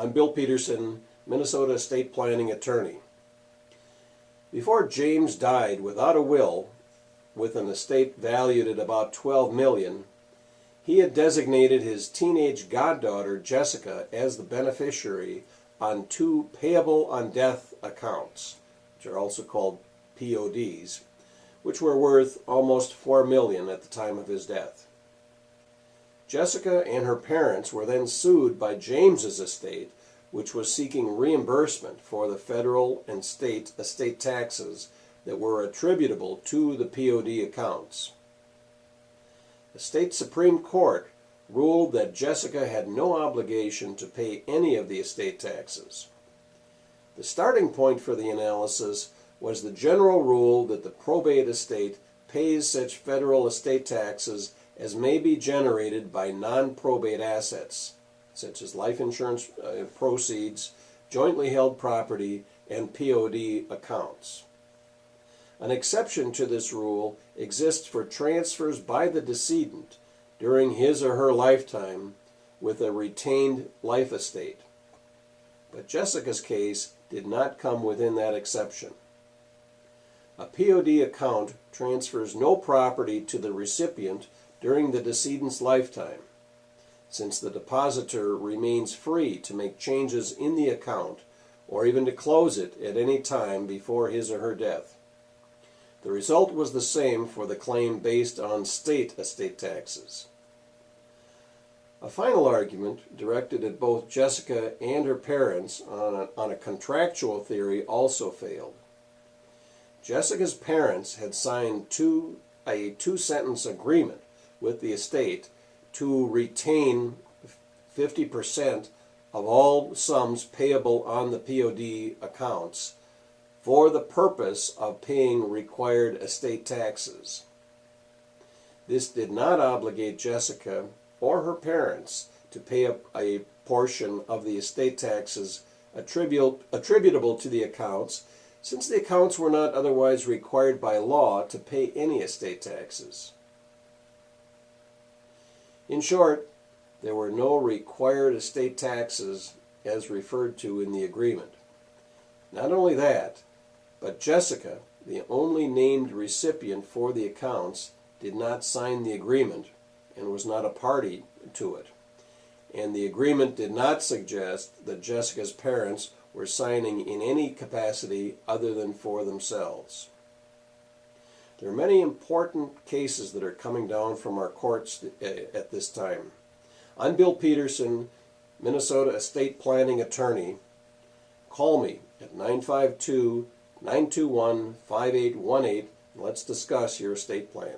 I'm Bill Peterson, Minnesota estate planning attorney. Before James died without a will, with an estate valued at about $12 million, he had designated his teenage goddaughter Jessica as the beneficiary on two payable on death accounts, which are also called PODs, which were worth almost $4 million at the time of his death. Jessica and her parents were then sued by James's estate, which was seeking reimbursement for the federal and state estate taxes that were attributable to the POD accounts. The state Supreme Court ruled that Jessica had no obligation to pay any of the estate taxes. The starting point for the analysis was the general rule that the probate estate pays such federal estate taxes as may be generated by non-probate assets, such as life insurance proceeds, jointly held property, and POD accounts. An exception to this rule exists for transfers by the decedent during his or her lifetime with a retained life estate. But Jessica's case did not come within that exception. A POD account transfers no property to the recipient during the decedent's lifetime, since the depositor remains free to make changes in the account or even to close it at any time before his or her death. The result was the same for the claim based on state estate taxes. A final argument directed at both Jessica and her parents on a contractual theory also failed. Jessica's parents had signed a two-sentence agreement with the estate to retain 50% of all sums payable on the POD accounts for the purpose of paying required estate taxes. This did not obligate Jessica or her parents to pay a portion of the estate taxes attributable to the accounts, since the accounts were not otherwise required by law to pay any estate taxes. In short, there were no required estate taxes as referred to in the agreement. Not only that, but Jessica, the only named recipient for the accounts, did not sign the agreement and was not a party to it. And the agreement did not suggest that Jessica's parents were signing in any capacity other than for themselves. There are many important cases that are coming down from our courts at this time. I'm Bill Peterson, Minnesota estate planning attorney. Call me at 952-921-5818 and let's discuss your estate plan.